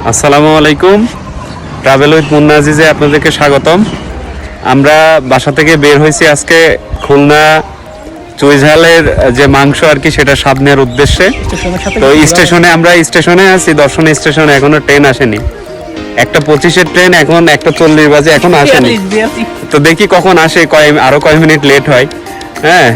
আসসালামু আলাইকুম। Travel with Munna আজিজে আপনাদেরকে স্বাগতম। আমরা বাসা থেকে বের হয়েছি আজকে খুলনা চুইঝালের যে মাংস আর কি সেটা স্বাদ নেওয়ার উদ্দেশ্যে। তো আমরা স্টেশনে আছি, দর্শন স্টেশনে, এখনো ট্রেন আসেনি। 1:25-এর ট্রেন, এখন 1:40 বাজে, এখন আসেনি। তো দেখি কখন আসে, আরো কয় মিনিট লেট হয়। হ্যাঁ,